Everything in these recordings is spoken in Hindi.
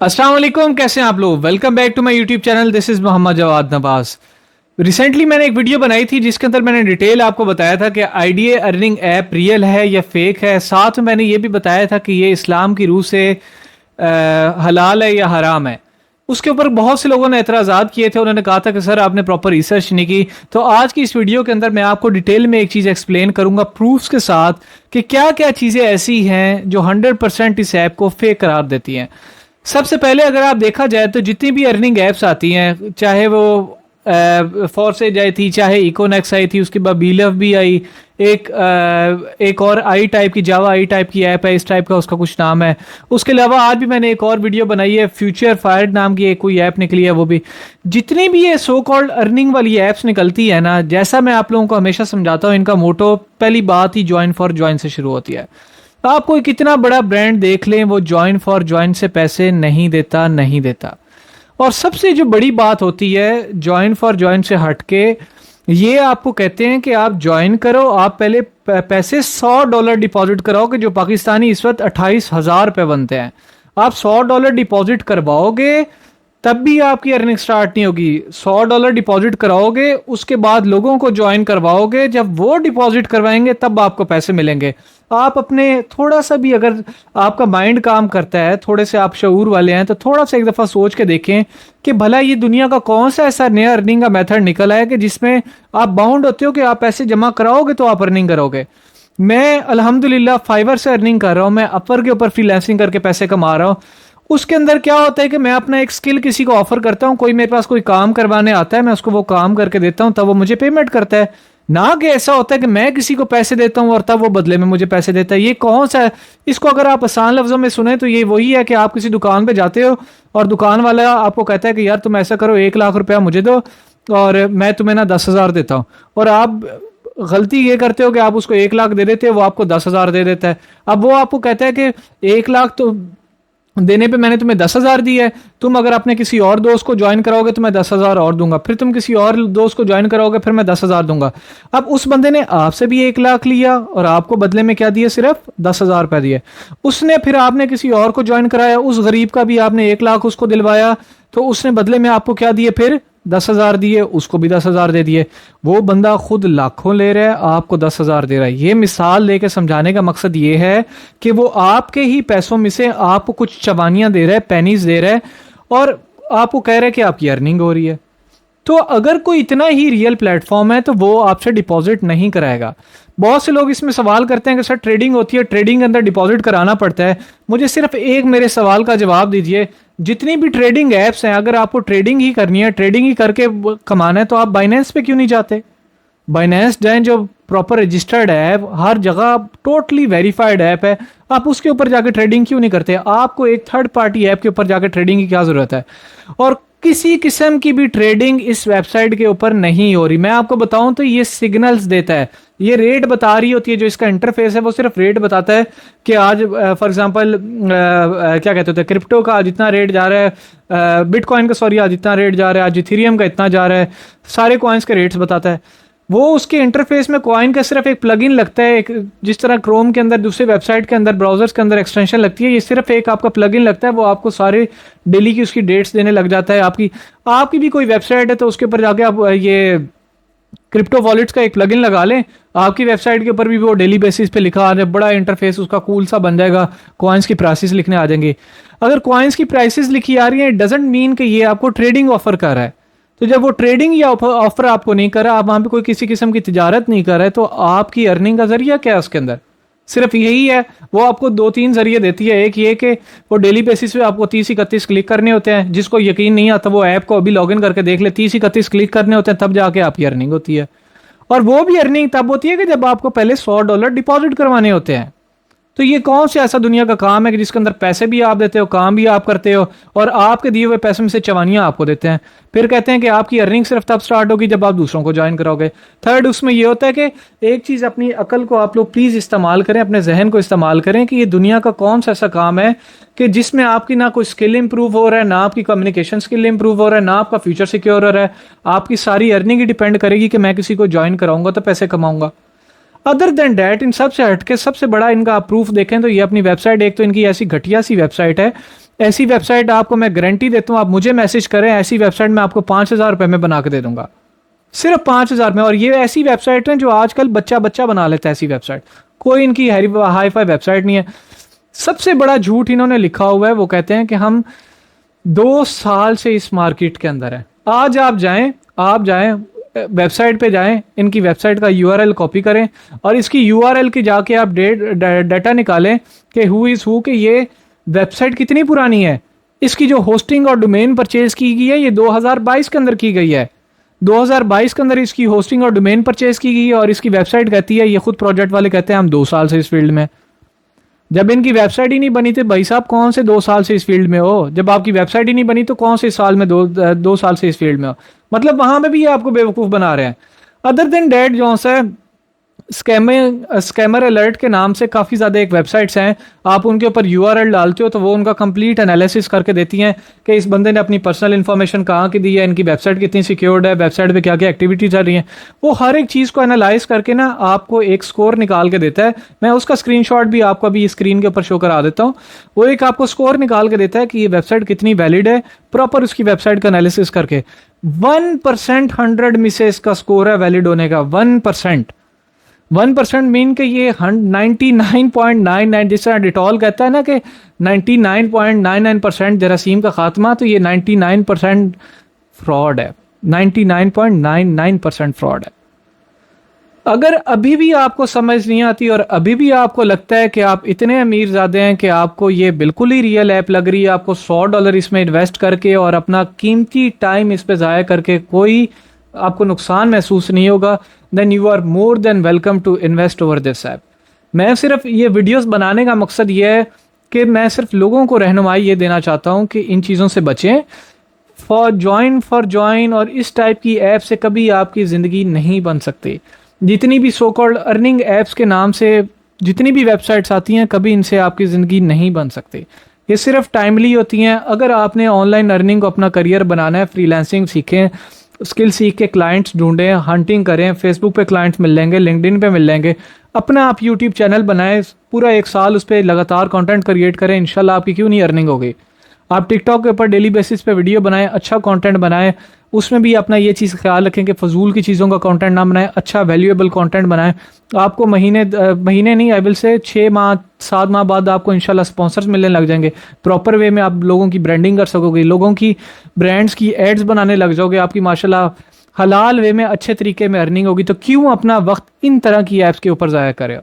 अस्सलाम वालेकुम, कैसे हैं आप लोग। Welcome back to my YouTube channel. This is Mohammed Jawad Nawaz. Recently मैंने एक वीडियो बनाई थी जिसके अंदर मैंने डिटेल आपको बताया था कि आईडीए अर्निंग ऐप रियल है या फेक है। साथ में मैंने ये भी बताया था कि ये इस्लाम की रूह से हलाल है या हराम है। उसके ऊपर बहुत से लोगों ने एतराज़ात किए थे। उन्होंने कहा था कि सर आपने प्रॉपर रिसर्च नहीं की। तो आज की इस वीडियो के अंदर मैं आपको डिटेल में एक चीज़ एक्सप्लेन करूंगा प्रूफ्स के साथ कि क्या क्या चीज़ें ऐसी हैं जो 100% इस ऐप को फेक करार देती हैं। सबसे पहले अगर आप देखा जाए तो जितनी भी अर्निंग एप्स आती हैं, चाहे वो फॉर्सेज आई थी, चाहे इकोनेक्स आई थी, उसके बाद बीलव भी आई, एक और आई टाइप की, जावा आई टाइप की ऐप है, इस टाइप का उसका कुछ नाम है। उसके अलावा आज भी मैंने एक और वीडियो बनाई है, फ्यूचर फायर नाम की एक कोई ऐप निकली है। वो भी जितनी भी ये सो कॉल्ड अर्निंग वाली ऐप्स निकलती है ना, जैसा मैं आप लोगों को हमेशा समझाता हूँ, इनका मोटो पहली बात ही ज्वाइन फॉर ज्वाइन से शुरू होती है। आप कोई कितना बड़ा ब्रांड देख लें, वो ज्वाइन फॉर ज्वाइन से पैसे नहीं देता। और सबसे जो बड़ी बात होती है ज्वाइन फॉर ज्वाइन से हटके, ये आपको कहते हैं कि आप ज्वाइन करो, आप पहले पैसे $100 डिपॉजिट कराओगे, जो पाकिस्तानी इस वक्त 28,000 रुपये बनते हैं। आप $100 डिपॉजिट करवाओगे तब भी आपकी अर्निंग स्टार्ट नहीं होगी। $100 डिपॉजिट कराओगे, उसके बाद लोगों को ज्वाइन करवाओगे, जब वो डिपॉजिट करवाएंगे तब आपको पैसे मिलेंगे। आप अपने थोड़ा सा भी, अगर आपका माइंड काम करता है, थोड़े से आप शऊर वाले हैं, तो थोड़ा सा एक दफ़ा सोच के देखें कि भला ये दुनिया का कौन सा ऐसा नया अर्निंग का मेथड निकला है कि जिसमें आप बाउंड होते हो कि आप पैसे जमा कराओगे तो आप अर्निंग करोगे। मैं अल्हम्दुलिल्लाह फाइवर से अर्निंग कर रहा हूँ, मैं अपवर के ऊपर फ्रीलांसिंग करके पैसे कमा रहा हूँ। उसके अंदर क्या होता है कि मैं अपना एक स्किल किसी को ऑफर करता हूं, कोई मेरे पास कोई काम करवाने आता है, मैं उसको वो काम करके देता हूं, तब वो मुझे पेमेंट करता है। ना कि ऐसा होता है कि मैं किसी को पैसे देता हूं और तब वो बदले में मुझे पैसे देता है। ये कौन सा है? इसको अगर आप आसान लफ्जों में सुने तो ये वही है कि आप किसी दुकान पे जाते हो और दुकान वाला आपको कहता है कि यार तुम ऐसा करो, 1 लाख रुपया मुझे दो और मैं तुम्हें ना 10,000 देता हूं। और आप गलती ये करते हो कि आप उसको 1 लाख दे देते हो, वो आपको 10,000 दे देता है। अब वो आपको कहता है कि 1 लाख तो देने पे मैंने तुम्हें 10,000 दी है, तुम अगर अपने किसी और दोस्त को ज्वाइन कराओगे तो मैं 10,000 और दूंगा, फिर तुम किसी और दोस्त को ज्वाइन कराओगे फिर मैं 10,000 दूंगा। अब उस बंदे ने आपसे भी 1 लाख लिया और आपको बदले में क्या दिए? सिर्फ 10,000 रुपए दिए। उसने फिर आपने किसी और को ज्वाइन कराया, उस गरीब का भी आपने 1 लाख उसको दिलवाया, तो उसने बदले में आपको क्या दिए? फिर 10,000 दिए, उसको भी 10,000 दे दिए। वो बंदा खुद लाखों ले रहा है, आपको 10,000 दे रहा है। ये मिसाल लेके समझाने का मकसद ये है कि वो आपके ही पैसों में से आपको कुछ चवानियां दे रहा है, पेनीज दे रहा है, और आपको कह रहा है कि आपकी अर्निंग हो रही है। तो अगर कोई इतना ही रियल प्लेटफॉर्म है तो वो आपसे डिपॉजिट नहीं कराएगा। बहुत से लोग इसमें सवाल करते हैं कि सर ट्रेडिंग होती है, ट्रेडिंग के अंदर डिपॉजिट कराना पड़ता है। मुझे सिर्फ एक मेरे सवाल का जवाब दीजिए, जितनी भी ट्रेडिंग एप्स हैं, अगर आपको ट्रेडिंग ही करनी है, ट्रेडिंग ही करके कमाना है, तो आप बाइनेंस पे क्यों नहीं जाते? बाइनेंस जाएं, जो प्रॉपर रजिस्टर्ड है, हर जगह टोटली वेरीफाइड ऐप है, आप उसके ऊपर जाकर ट्रेडिंग क्यों नहीं करते? आपको एक थर्ड पार्टी ऐप के ऊपर जाकर ट्रेडिंग की क्या जरूरत है? और किसी किस्म की भी ट्रेडिंग इस वेबसाइट के ऊपर नहीं हो रही। मैं आपको बताऊं तो ये सिग्नल्स देता है, ये रेट बता रही होती है। जो इसका इंटरफेस है वो सिर्फ रेट बताता है कि आज फॉर एग्जांपल क्या कहते हैं, क्रिप्टो का आज इतना रेट जा रहा है, बिटकॉइन का सॉरी आज इतना रेट जा रहा है, आज इथेरियम का इतना जा रहा है, सारे कॉइन्स के रेट्स बताता है। वो उसके इंटरफेस में कॉइन का सिर्फ एक प्लगइन लगता है, एक जिस तरह क्रोम के अंदर दूसरे वेबसाइट के अंदर ब्राउजर्स के अंदर एक्सटेंशन लगती है, ये सिर्फ एक आपका प्लगइन लगता है। वो आपको सारे डेली की उसकी डेट्स देने लग जाता है। आपकी भी कोई वेबसाइट है तो उसके ऊपर जाके आप ये क्रिप्टो वॉलेट्स का एक प्लगइन लगा लें, आपकी वेबसाइट के ऊपर भी वो डेली बेसिस पे लिखा आ जाए, बड़ा इंटरफेस उसका कूल सा बन जाएगा, कॉइन्स की प्राइसेस लिखने आ जाएंगे। अगर कॉइन्स की प्राइसेस लिखी आ रही है, इट डजंट मीन कि ये आपको ट्रेडिंग ऑफर कर रहा है। तो जब वो ट्रेडिंग या ऑफर आपको नहीं कर रहा, आप वहां पे कोई किसी किस्म की तिजारत नहीं कर रहे, तो आपकी अर्निंग का जरिया क्या है उसके अंदर? सिर्फ यही है। वो आपको 2-3 जरिए देती है। एक ये कि वो डेली बेसिस पे आपको 30-31 क्लिक करने होते हैं। जिसको यकीन नहीं आता वो ऐप को अभी लॉगिन करके देख ले, 30-31 क्लिक करने होते हैं, तब जाके आपकी अर्निंग होती है। और वो भी अर्निंग तब होती है कि जब आपको पहले $100 डिपॉजिट करवाने होते हैं। तो ये कौन सा ऐसा दुनिया का काम है कि जिसके अंदर पैसे भी आप देते हो, काम भी आप करते हो, और आपके दिए हुए पैसे में से चवानियां आपको देते हैं। फिर कहते हैं कि आपकी अर्निंग सिर्फ तब स्टार्ट होगी जब आप दूसरों को ज्वाइन कराओगे। थर्ड, उसमें ये होता है कि एक चीज़, अपनी अकल को आप लोग प्लीज़ इस्तेमाल करें, अपने जहन को इस्तेमाल करें कि ये दुनिया का कौन सा ऐसा काम है कि जिसमें आपकी ना कोई स्किल इंप्रूव हो रहा है, ना आपकी कम्युनिकेशन स्किल इंप्रूव हो रहा है, ना आपका फ्यूचर सिक्योर हो रहा है। आपकी सारी अर्निंग ही डिपेंड करेगी कि मैं किसी को ज्वाइन कराऊंगा तो पैसे कमाऊंगा। अदर देन डैट, इन सबसे हटके सबसे बड़ा इनका आप प्रूफ देखें तो ये अपनी वेबसाइट, एक तो इनकी ऐसी घटिया सी वेबसाइट है ऐसी वेबसाइट आपको मैं गारंटी देता हूँ, आप मुझे मैसेज करें, ऐसी वेबसाइट मैं आपको 5,000 रुपये में बना के दे दूंगा, सिर्फ 5,000 में। और ये ऐसी वेबसाइट है जो आजकल बच्चा बच्चा बना लेता है ऐसी वेबसाइट, कोई इनकी हाई फाई वेबसाइट नहीं है। सबसे बड़ा झूठ इन्होंने लिखा हुआ है, वो कहते हैं कि हम 2 साल से इस मार्केट के अंदर है। आज आप जाएं वेबसाइट पे जाएं, इनकी वेबसाइट का यूआरएल कॉपी करें और इसकी यूआरएल की जाके आप डाटा निकालें कि हु इज़ हु, कि ये वेबसाइट कितनी पुरानी है। इसकी जो होस्टिंग और डोमेन परचेज की गई है ये 2022 के अंदर की गई है। 2022 के अंदर इसकी होस्टिंग और डोमेन परचेज की गई है और इसकी वेबसाइट कहती है, ये खुद प्रोजेक्ट वाले कहते हैं हम 2 साल से इस फील्ड में। जब इनकी वेबसाइट ही नहीं बनी थी भाई साहब, कौन से 2 साल से इस फील्ड में हो? जब आपकी वेबसाइट ही नहीं बनी तो कौन से साल में 2 साल से इस फील्ड में हो? मतलब वहां पे भी ये आपको बेवकूफ बना रहे हैं। अदर देन डैट जो है स्कैमर अलर्ट के नाम से काफ़ी ज़्यादा एक वेबसाइट्स हैं, आप उनके ऊपर यूआरएल डालते हो तो वो उनका कंप्लीट एनालिसिस करके देती हैं कि इस बंदे ने अपनी पर्सनल इन्फॉर्मेशन कहाँ की दी है, इनकी वेबसाइट कितनी सिक्योर्ड है, वेबसाइट पे क्या क्या एक्टिविटी चल रही है। वो हर एक चीज़ को एनालाइज करके ना आपको एक स्कोर निकाल के देता है। मैं उसका स्क्रीनशॉट भी आपको अभी स्क्रीन के ऊपर शो करा देता हूँ। वो एक आपको स्कोर निकाल के देता है कि ये वेबसाइट कितनी वैलिड है, प्रॉपर उसकी वेबसाइट का एनालिसिस करके। 1% 100 में से इसका स्कोर है वैलिड होने का, 1% मीन के ये 99.99, जिस तरह डिटॉल कहता है ना कि 99.99% जरासीम का खात्मा, तो ये 99% फ्रॉड है, 99.99% फ्रॉड है। अगर अभी भी आपको समझ नहीं आती और अभी भी आपको लगता है कि आप इतने अमीर ज़्यादा हैं कि आपको ये बिल्कुल ही रियल ऐप लग रही है, आपको $100 इसमें इन्वेस्ट करके और अपना कीमती टाइम इस पे ज़ाया करके कोई आपको नुकसान महसूस नहीं होगा, then you are more than welcome to invest over this app. मैं सिर्फ ये वीडियोस बनाने का मकसद ये है कि मैं सिर्फ लोगों को रहनुमाई ये देना चाहता हूँ कि इन चीज़ों से बचें। फॉर ज्वाइन और इस टाइप की ऐप से कभी आपकी ज़िंदगी नहीं बन सकती। जितनी भी सो कॉल्ड अर्निंग ऐप्स के नाम से जितनी भी वेबसाइट्स आती हैं, कभी इनसे आपकी ज़िंदगी नहीं बन सकती। ये सिर्फ टाइमली होती हैं। अगर आपने ऑनलाइन अर्निंग को अपना करियर बनाना है, फ्रीलांसिंग सीखें, स्किल सीख के क्लाइंट्स ढूंढें, हंटिंग करें, फेसबुक पे क्लाइंट्स मिल लेंगे, लिंक्डइन पे मिल लेंगे, अपना आप यूट्यूब चैनल बनाएं, पूरा 1 साल उस पर लगातार कंटेंट क्रिएट करें, इंशाल्लाह आपकी क्यों नहीं अर्निंग होगी। आप टिकटॉक के ऊपर डेली बेसिस पे वीडियो बनाएं, अच्छा कंटेंट बनाएं, उसमें भी अपना ये चीज़ ख्याल रखें कि फजूल की चीज़ों का कंटेंट ना बनाएं, अच्छा वैल्यूएबल कंटेंट बनाएं। आपको महीने नहीं, आई विल से 6 माह 7 माह बाद आपको इंशाल्लाह स्पॉन्सर्स मिलने लग जाएंगे। प्रॉपर वे में आप लोगों की ब्रांडिंग कर सकोगे, लोगों की ब्रांड्स की एड्स बनाने लग जाओगे, आपकी माशाल्लाह हलाल वे में अच्छे तरीके में अर्निंग होगी। तो क्यों अपना वक्त इन तरह की ऐप्स के ऊपर ज़ाया करें?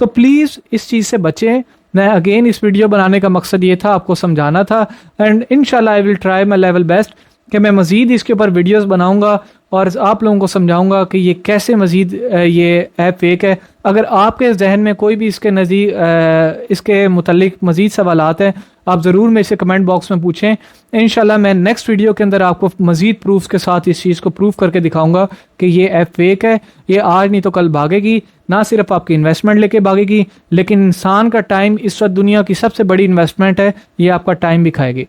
तो प्लीज़ इस चीज़ से बचें। मैं अगेन इस वीडियो बनाने का मकसद ये था, आपको समझाना था, एंड इंशाल्लाह I will try my level best कि मैं मज़ीद इसके ऊपर वीडियोस बनाऊंगा और आप लोगों को समझाऊंगा कि ये कैसे मज़ीद ये ऐप फेक है। अगर आपके जहन में कोई भी इसके मुतल्लिक मज़ीद सवालात हैं, आप ज़रूर मेरे से कमेंट बॉक्स में पूछें। इंशाल्लाह मैं नेक्स्ट वीडियो के अंदर आपको मज़ीद प्रूफ्स के साथ इस चीज़ को प्रूफ करके दिखाऊंगा कि ये ऐप फेक है। ये आज नहीं तो कल भागेगी, ना सिर्फ आपकी इन्वेस्टमेंट लेके भागेगी, लेकिन इंसान का टाइम इस वक्त दुनिया की सबसे बड़ी इन्वेस्टमेंट है, ये आपका टाइम भी खाएगी।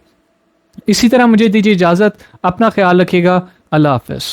इसी तरह मुझे दीजिए इजाज़त, अपना ख्याल रखिएगा, अल्लाह हाफ़िज़।